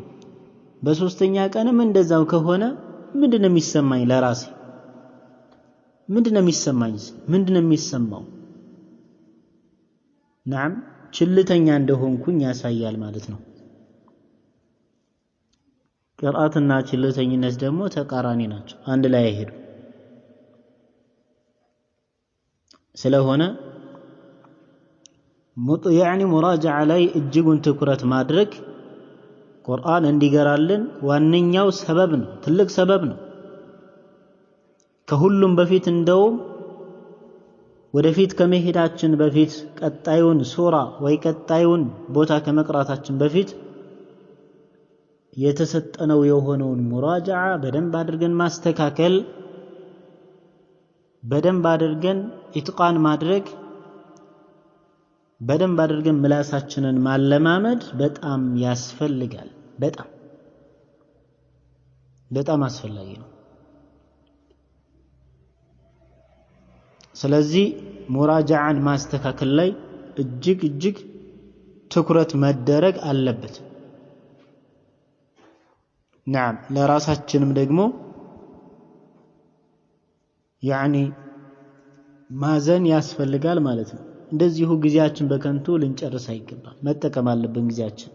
በሶስተኛ ቀንም እንደዛው ከሆነ ምንድነው የሚሰማኝ? ለራሴ ምንድነው የሚሰማኝ? ምንድነው የሚሰማው? نعم ችልተኛ እንደሆንኩኝ ያሳያል ማለት ነው። ቅርአትና ችልተኝነት ደግሞ ተቃራኒ ናቸው፣ አንድ ላይ አይሄዱም። ስለሆነ يعني ሙራጃዓ ላይ እጅጉን ትኩረት ማድረግ ቁርአን እንዲገራልን ዋነኛው ሰበብ ነው፣ ትልቅ ሰበብ ነው። ከሁሉም በፊት እንደውም ወደፊት ከመሄዳችን በፊት ቀጣዩን ሱራ ወይ ቀጣዩን ቦታ ከመቅራታችን በፊት የተሰጠነው የሆነውን ሙራጃዓ በደንብ አድርገን ማስተካከል፣ በደንብ አድርገን ኢትቃን ማድረግ፣ በደንብ አድርገን ምላሳችንን ማለማመድ በጣም ያስፈልጋል። በጣም አስፈላጊ ነው። ስለዚህ ሙራጃዓን ማስተካከል ላይ እጅግ ትኩረት መደረግ አለበት። نعم ለራሳችንም ደግሞ يعني ማዘን ያስፈልጋል ማለት ነው። እንደዚሁ ጊዜያችን በከንቱ ልንጨርስ አይገባም፣ መጠቀም አለብን ጊዜያችን።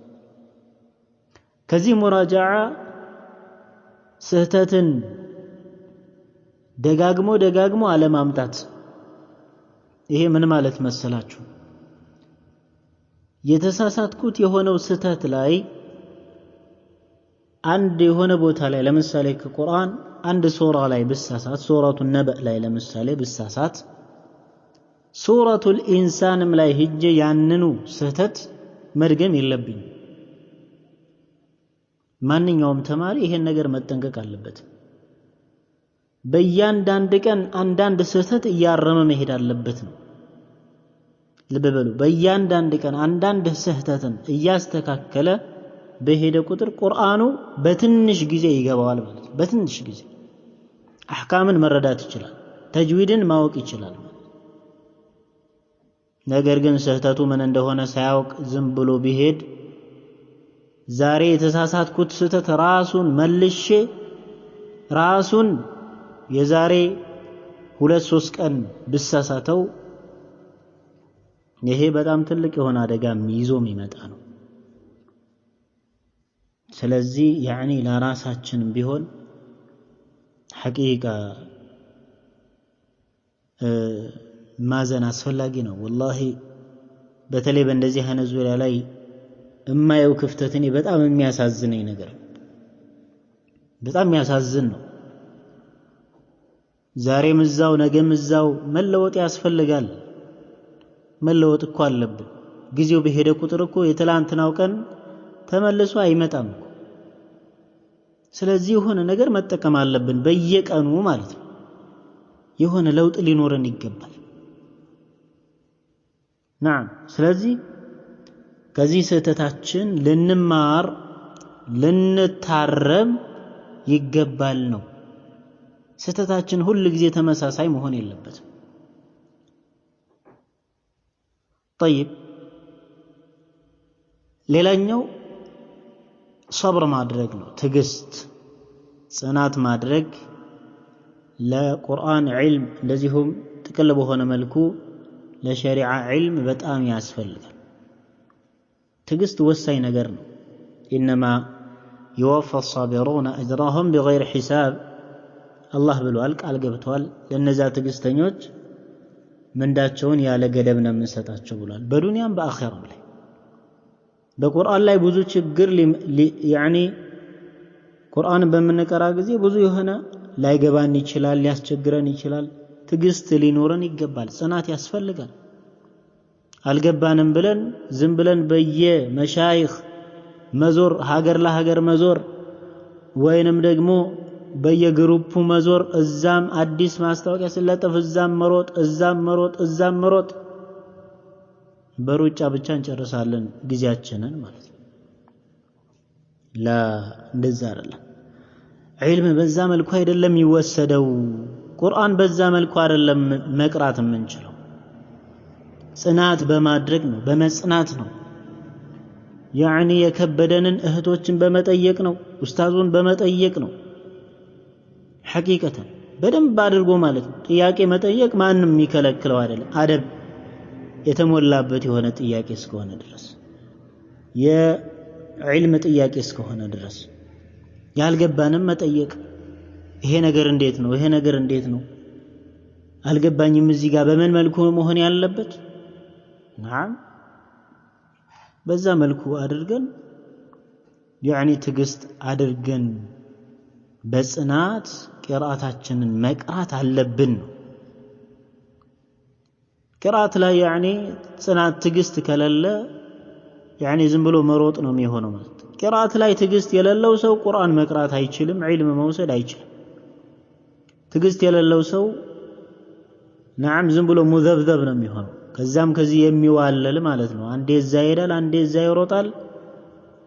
ከዚህ ሙራጃዓ ስህተትን ደጋግሞ አለማምጣት። ይሄ ምን ማለት መሰላችሁ? የተሳሳትኩት የሆነው ስህተት ላይ አንድ የሆነ ቦታ ላይ ለምሳሌ ከቁርአን አንድ ሱራ ላይ ብሳሳት፣ ሱረቱ ነብእ ላይ ለምሳሌ ብሳሳት፣ ሱረቱል ኢንሳንም ላይ ሄጄ ያንኑ ስህተት መድገም የለብኝም። ማንኛውም ተማሪ ይሄን ነገር መጠንቀቅ አለበት። በእያንዳንድ ቀን አንዳንድ ስህተት እያረመ መሄድ አለበት ነው። ልብ በሉ፣ በእያንዳንድ ቀን አንዳንድ ስህተትን እያስተካከለ በሄደ ቁጥር ቁርአኑ በትንሽ ጊዜ ይገባዋል ማለት ነው። በትንሽ ጊዜ አህካምን መረዳት ይችላል፣ ተጅዊድን ማወቅ ይችላል። ነገር ግን ስህተቱ ምን እንደሆነ ሳያውቅ ዝም ብሎ ቢሄድ ዛሬ የተሳሳትኩት ስህተት ራሱን መልሼ ራሱን የዛሬ 2-3 ቀን ብሳሳተው ይሄ በጣም ትልቅ የሆነ አደጋ ይዞ የሚመጣ ነው። ስለዚህ ያኒ ለራሳችንም ቢሆን ሐቂቃ ማዘን አስፈላጊ ነው። ወላሂ በተለይ በእንደዚህ አይነት ዙሪያ ላይ እማየው ክፍተት እኔ በጣም የሚያሳዝነኝ ነገር፣ በጣም የሚያሳዝን ነው። ዛሬም እዛው ነገም እዛው መለወጥ ያስፈልጋል። መለወጥ እኮ አለብን። ጊዜው በሄደ ቁጥር እኮ የትላንትናው ቀን ተመልሶ አይመጣም እኮ። ስለዚህ የሆነ ነገር መጠቀም አለብን በየቀኑ ማለት ነው። የሆነ ለውጥ ሊኖረን ይገባል። ናም ስለዚህ ከዚህ ስህተታችን ልንማር ልንታረም ይገባል ነው። ስተታችን ሁሉ ጊዜ ተመሳሳይ መሆን የለበትም። طيب ሌላኛው صبر ማድረግ ነው። ትዕግስት ጽናት ማድረግ ለቁርአን ዒልም እንደዚሁም ጥቅል በሆነ መልኩ ለሸሪዓ ዒልም በጣም ያስፈልጋል። ትዕግስት ወሳኝ ነገር ነው። إنما يوفى الصابرون أجرهم بغير حساب الله ብሏል፣ ቃል ገብቷል። ለነዛ ትዕግስተኞች ምንዳቸውን ያለ ገደብ ነው የምንሰጣቸው ብሏል፣ በዱንያም በአኺራም ላይ። በቁርአን ላይ ብዙ ችግር ያኒ ቁርአንን በምንቀራ ጊዜ ብዙ የሆነ ላይገባን ይችላል፣ ሊያስቸግረን ይችላል። ትዕግስት ሊኖረን ይገባል፣ ጽናት ያስፈልጋል። አልገባንም ብለን ዝም ብለን በየመሻይኽ መዞር፣ ሀገር ለሀገር መዞር ወይንም ደግሞ በየግሩፑ መዞር፣ እዛም አዲስ ማስታወቂያ ስለጠፍ እዛም መሮጥ እዛም መሮጥ፣ በሩጫ ብቻ እንጨርሳለን ጊዜያችንን ማለት ነው። እንደዛ አይደለም። ዒልም በዛ መልኩ አይደለም የሚወሰደው። ቁርአን በዛ መልኩ አይደለም መቅራት የምንችለው። ጽናት በማድረግ ነው፣ በመጽናት ነው። ያኒ የከበደንን እህቶችን በመጠየቅ ነው፣ ኡስታዙን በመጠየቅ ነው። ሐቂቀተን በደንብ አድርጎ ማለት ነው። ጥያቄ መጠየቅ ማንም የሚከለክለው አይደለም፣ አደብ የተሞላበት የሆነ ጥያቄ እስከሆነ ድረስ፣ የዕልም ጥያቄ እስከሆነ ድረስ ያልገባንም መጠየቅ። ይሄ ነገር እንዴት ነው? ይሄ ነገር እንዴት ነው? አልገባኝም፣ እዚህ ጋር በምን መልኩ መሆን ያለበት? ናም በዛ መልኩ አድርገን ያኒ ትዕግስት አድርገን በጽናት ቅራአታችንን መቅራት አለብን። ቅራአት ላይ ያኒ ጽናት ትዕግስት ከሌለ ያኒ ዝም ብሎ መሮጥ ነው የሚሆነው ማለት። ቅራአት ላይ ትዕግስት የሌለው ሰው ቁርአን መቅራት አይችልም፣ ዒልም መውሰድ አይችልም። ትዕግስት የሌለው ሰው ናም ዝም ብሎ ሙዘብዘብ ነው የሚሆነው፣ ከዛም ከዚህ የሚዋለል ማለት ነው። አንዴ እዛ ይሄዳል፣ አንዴ እዛ ይሮጣል።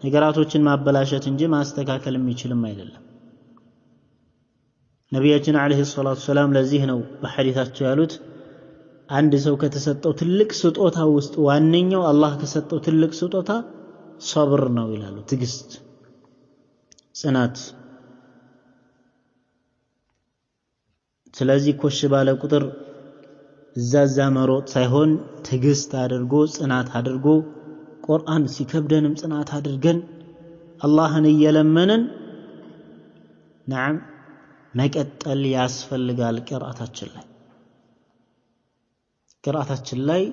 ነገራቶችን ማበላሸት እንጂ ማስተካከል የሚችልም አይደለም። ነቢያችን አለይሂ ሰላቱ ሰላም ለዚህ ነው በሐዲታቸው ያሉት አንድ ሰው ከተሰጠው ትልቅ ስጦታ ውስጥ ዋነኛው አላህ ከሰጠው ትልቅ ስጦታ ሰብር ነው ይላሉ። ትዕግስት፣ ጽናት። ስለዚህ ኮሽ ባለ ቁጥር እዛዛ መሮጥ ሳይሆን ትዕግስት አድርጎ ጽናት አድርጎ ቁርአን ሲከብደንም ጽናት አድርገን አላህን እየለመንን ናም መቀጠል ያስፈልጋል። ቅራአታችን ላይ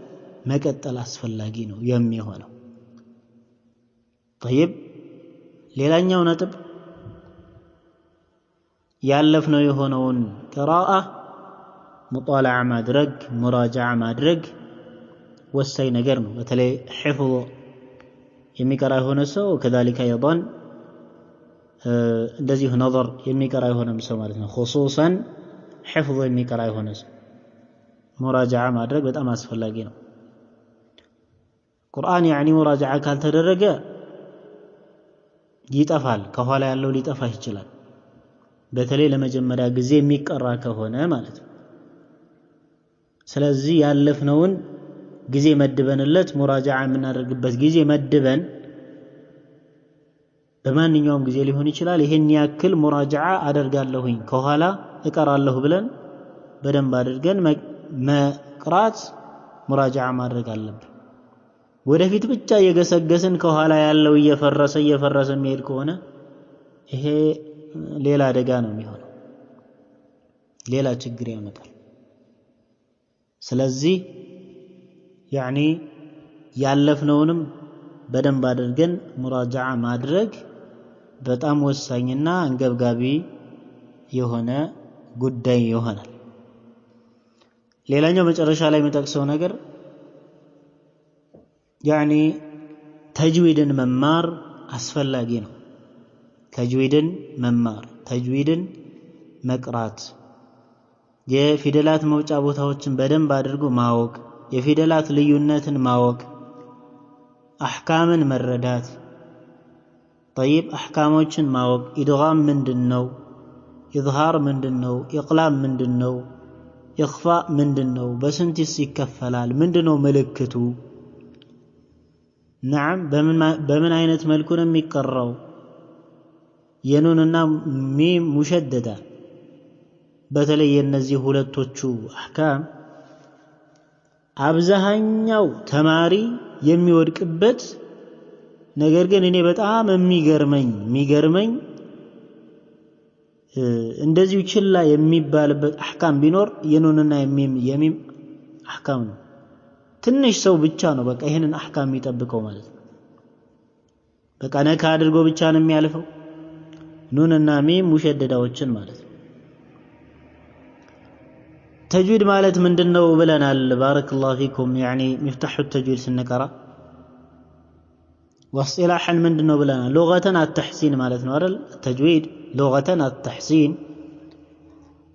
መቀጠል አስፈላጊ ነው የሚሆነው። طيب ሌላኛው ነጥብ ያለፍነው የሆነውን ቅራአ ሙጣላዓ ማድረግ፣ ሙራጃዓ ማድረግ ወሳኝ ነገር ነው። በተለይ ሒፍዝ የሚቀራ የሆነ ሰው ከዛሊከ አይضን እንደዚሁ ነظር የሚቀራ የሆነም ሰው ማለት ነው። ኹሱሰን ሒፍዝ የሚቀራ የሆነ ሰው ሙራጃዓ ማድረግ በጣም አስፈላጊ ነው። ቁርአን ያኒ ሙራጃዓ ካልተደረገ ይጠፋል፣ ከኋላ ያለው ሊጠፋ ይችላል። በተለይ ለመጀመሪያ ጊዜ የሚቀራ ከሆነ ማለት ነው። ስለዚህ ያለፍነውን ጊዜ መድበንለት ሙራጃዓ የምናደርግበት ጊዜ መድበን በማንኛውም ጊዜ ሊሆን ይችላል። ይሄን ያክል ሙራጃዓ አደርጋለሁኝ ከኋላ እቀራለሁ ብለን በደንብ አድርገን መቅራት ሙራጃዓ ማድረግ አለብን። ወደፊት ብቻ የገሰገስን ከኋላ ያለው እየፈረሰ የሚሄድ ከሆነ ይሄ ሌላ አደጋ ነው የሚሆነው፣ ሌላ ችግር ያመጣል። ስለዚህ ያኒ ያለፍነውንም በደንብ አድርገን ሙራጃዓ ማድረግ በጣም ወሳኝና አንገብጋቢ የሆነ ጉዳይ ይሆናል። ሌላኛው መጨረሻ ላይ የሚጠቅሰው ነገር ያኒ ተጅዊድን መማር አስፈላጊ ነው። ተጅዊድን መማር፣ ተጅዊድን መቅራት፣ የፊደላት መውጫ ቦታዎችን በደንብ አድርጎ ማወቅ፣ የፊደላት ልዩነትን ማወቅ፣ አሕካምን መረዳት፣ طيب أحكامዎችን ማወቅ ኢድጋም ምንድነው ኢዝሃር ምንድነው ኢቅላብ ምንድነው ኢኽፋ ምንድነው በስንትስ ይከፈላል ምንድነው ምልክቱ نعم በምን አይነት መልኩ ነው የሚቀራው የኑንና ሚም ሙሸደዳ በተለይ እነዚህ ሁለቶቹ አህካም አብዛኛው ተማሪ የሚወድቅበት ነገር ግን እኔ በጣም የሚገርመኝ እንደዚሁ ችላ የሚባልበት አህካም ቢኖር የኑንና የሚም አህካም ነው ትንሽ ሰው ብቻ ነው በቃ ይሄንን አህካም የሚጠብቀው ማለት ነው በቃ ነካ አድርጎ ብቻ ነው የሚያልፈው ኑንና ሚም ሙሸደዳዎችን ማለት ነው ተጅዊድ ማለት ምንድነው ብለናል ባረከላሁ ፊኩም يعني مفتاح التجويد سنقرا واصطلاحا ምንድነው ብለናል لغة التحسين ማለት ነው አይደል التجويد لغة التحسين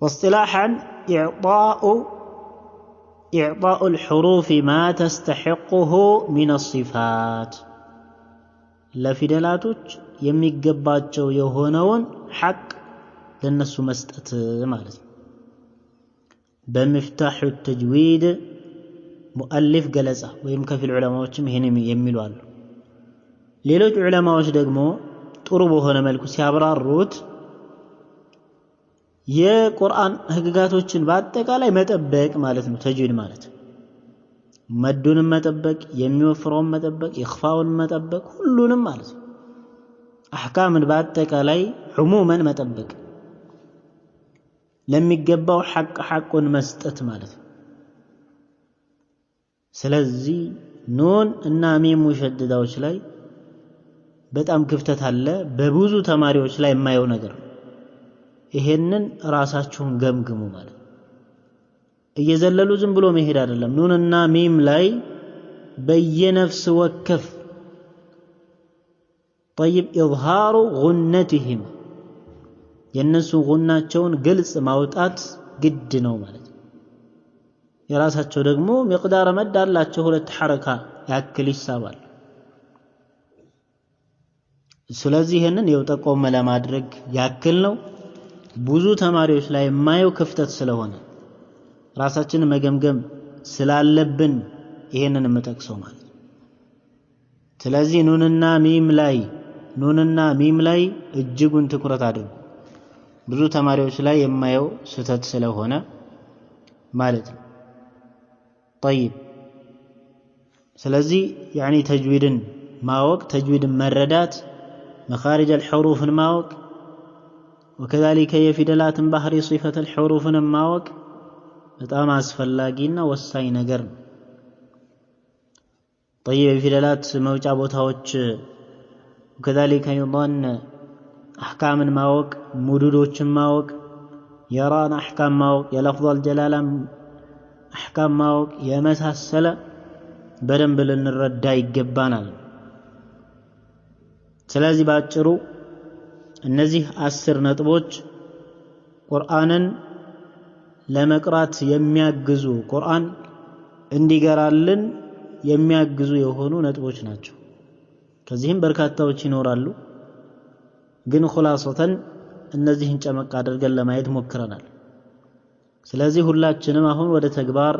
واصطلاحا إعطاء الحروف ما تستحقه من الصفات ለፊደላቶች የሚገባቸው የሆነውን ሐቅ ለነሱ መስጠት ማለት ነው በمفتاح التجويد مؤلف ገለጻ ወይም ከፊል ዑለማዎችም ይሄንን የሚሉ አሉ ሌሎች ዑለማዎች ደግሞ ጥሩ በሆነ መልኩ ሲያብራሩት የቁርአን ህግጋቶችን በአጠቃላይ መጠበቅ ማለት ነው ተጅዊድ ማለት መዱንም መጠበቅ የሚወፍረውን መጠበቅ ኢኽፋውን መጠበቅ ሁሉንም ማለት ነው አህካምን በአጠቃላይ ዑሙመን መጠበቅ ለሚገባው ሐቁን መስጠት ማለት ነው ስለዚህ ኑን እና ሚም ሙሸደዳዎች ላይ በጣም ክፍተት አለ በብዙ ተማሪዎች ላይ የማየው ነገር ይሄንን ራሳችሁን ገምግሙ ማለት እየዘለሉ ዝም ብሎ መሄድ አይደለም ኑንና ሚም ላይ በየነፍስ ወከፍ طيب اظهار غنتهم የነሱ ጉናቸውን ግልጽ ማውጣት ግድ ነው ማለት የራሳቸው ደግሞ مقدار መድ አላቸው ሁለት ሐረካ ያክል ይሳባል ስለዚህ ይሄንን የውጠቆም ለማድረግ ያክል ነው ብዙ ተማሪዎች ላይ የማየው ክፍተት ስለሆነ ራሳችንን መገምገም ስላለብን ይሄንን መጠቅሰው ማለት ስለዚህ ኑንና ሚም ላይ እጅጉን ትኩረት አድርጉ ብዙ ተማሪዎች ላይ የማየው ስህተት ስለሆነ ማለት ነው طيب ስለዚህ يعني ተጅዊድን ማወቅ ተጅዊድን መረዳት مخارج الحروف ማወቅ وكذلك የፊደላት ባህሪ صفة الحروف ማወቅ በጣም አስፈላጊና ወሳኝ ነገር ነው طيب የፊደላት መውጫ ቦታዎች وكذلك ايضا احكام ማወቅ ሙዱዶችን ማወቅ የራን احكام ማወቅ የለፍظ الجلاله احكام ማወቅ የመሳሰለ በደንብ ልንረዳ ይገባናል ስለዚህ ባጭሩ እነዚህ 10 ነጥቦች ቁርአንን ለመቅራት የሚያግዙ ቁርአን እንዲገራልን የሚያግዙ የሆኑ ነጥቦች ናቸው ከዚህም በርካታዎች ይኖራሉ ግን ኹላሰተን እነዚህን ጨመቅ አድርገን ለማየት ሞክረናል ስለዚህ ሁላችንም አሁን ወደ ተግባር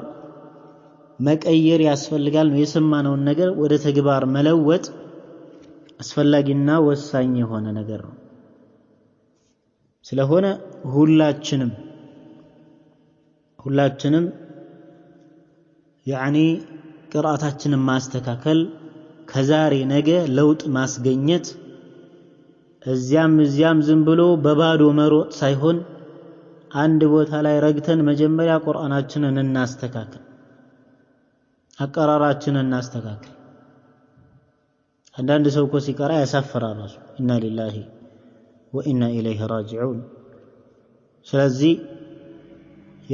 መቀየር ያስፈልጋል ነው የሰማነውን ነገር ወደ ተግባር መለወጥ አስፈላጊና ወሳኝ የሆነ ነገር ነው ስለሆነ ሁላችንም يعني ቅራአታችንን ማስተካከል ከዛሬ ነገ ለውጥ ማስገኘት እዚያም ዝም ብሎ በባዶ መሮጥ ሳይሆን አንድ ቦታ ላይ ረግተን መጀመሪያ ቁርአናችንን እናስተካክል አቀራራችንን እናስተካክል አንዳንድ ሰው እኮ ሲቀራ ያሳፍራል ራሱ ኢና ሊላሂ ወኢና ኢለይሂ ራጂዑን ስለዚህ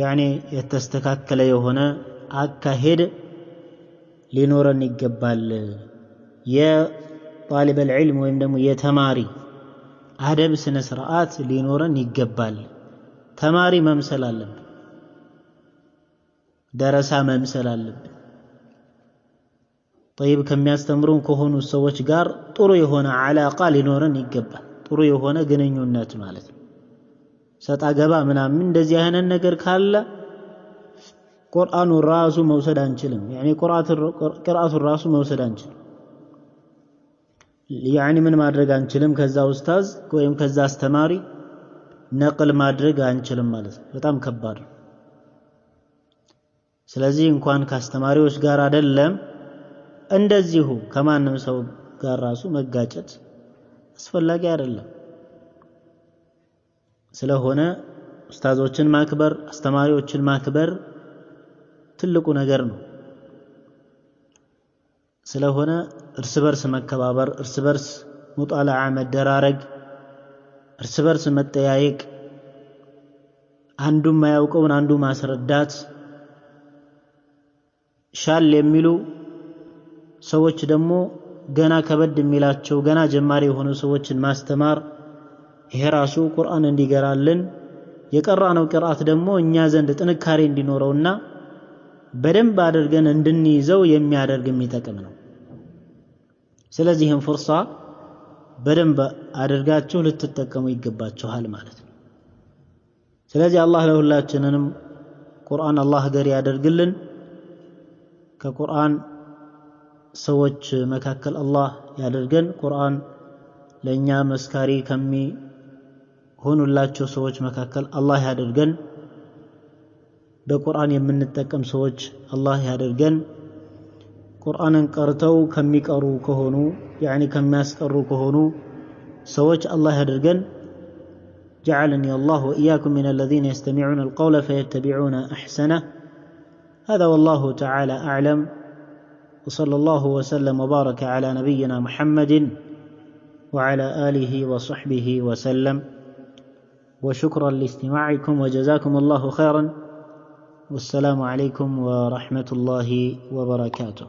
يعني የተስተካከለ የሆነ አካሄድ ሊኖረን ይገባል የጣሊብ العلم ወይም ደግሞ የተማሪ አደብ ስነ ስርዓት ሊኖረን ይገባል ተማሪ መምሰል አለብን ደረሳ መምሰል አለብን طيب ከሚያስተምሩን ከሆኑ ሰዎች ጋር ጥሩ የሆነ አላቃ ሊኖረን ይገባል ጥሩ የሆነ ግንኙነት ማለት ነው ሰጣ ገባ ምናምን እንደዚህ አይነት ነገር ካለ ቁርአኑ ራሱ መውሰድ አንችልም يعني قراءቱ ራሱ መውሰድ አንችልም يعني ምን ማድረግ አንችልም ከዛ ኡስታዝ ወይም ከዛ አስተማሪ ነቅል ማድረግ አንችልም ማለት ነው በጣም ከባድ ነው ስለዚህ እንኳን ከአስተማሪዎች ጋር አይደለም እንደዚሁ ከማንም ሰው ጋር ራሱ መጋጨት አስፈላጊ አይደለም ስለሆነ ኡስታዞችን ማክበር አስተማሪዎችን ማክበር ትልቁ ነገር ነው ስለሆነ እርስ በርስ መከባበር እርስ በርስ ሙጣላዓ መደራረግ እርስ በርስ መጠያየቅ አንዱ ማያውቀውን አንዱ ማስረዳት ሻል የሚሉ ሰዎች ደግሞ ገና ከበድ የሚላቸው ገና ጀማሪ የሆኑ ሰዎችን ማስተማር ይሄ ራሱ ቁርአን እንዲገራልን የቀራነው ቅርአት ደግሞ እኛ ዘንድ ጥንካሬ እንዲኖረውና በደንብ አድርገን እንድንይዘው የሚያደርግ የሚጠቅም ነው ስለዚህም ፍርሳ በደንብ አድርጋችሁ ልትጠቀሙ ይገባችኋል ማለት ነው ስለዚህ አላህ ለሁላችንንም ቁርአን አላህ ገሪ ያደርግልን ከቁርአን ሰዎች መካከል አላህ ያደርገን ቁርአን ለኛ መስካሪ ከሚሆኑላቸው ሰዎች መካከል አላህ ያደርገን በቁርአን የምንጠቀም ሰዎች አላህ ያደርገን ቁርአንን ቀርተው ከሚቀሩ ከሆኑ يعني ከሚያስቀሩ ከሆኑ ሰዎች አላህ ያደርገን جعلني الله وإياكم من الذين يستمعون القول فيتبعون أحسنه هذا والله تعالى أعلم وصلى الله وسلم وبارك على نبينا محمد وعلى آله وصحبه وسلم وشكرا لاستماعكم وجزاكم الله خيرا والسلام عليكم ورحمة الله وبركاته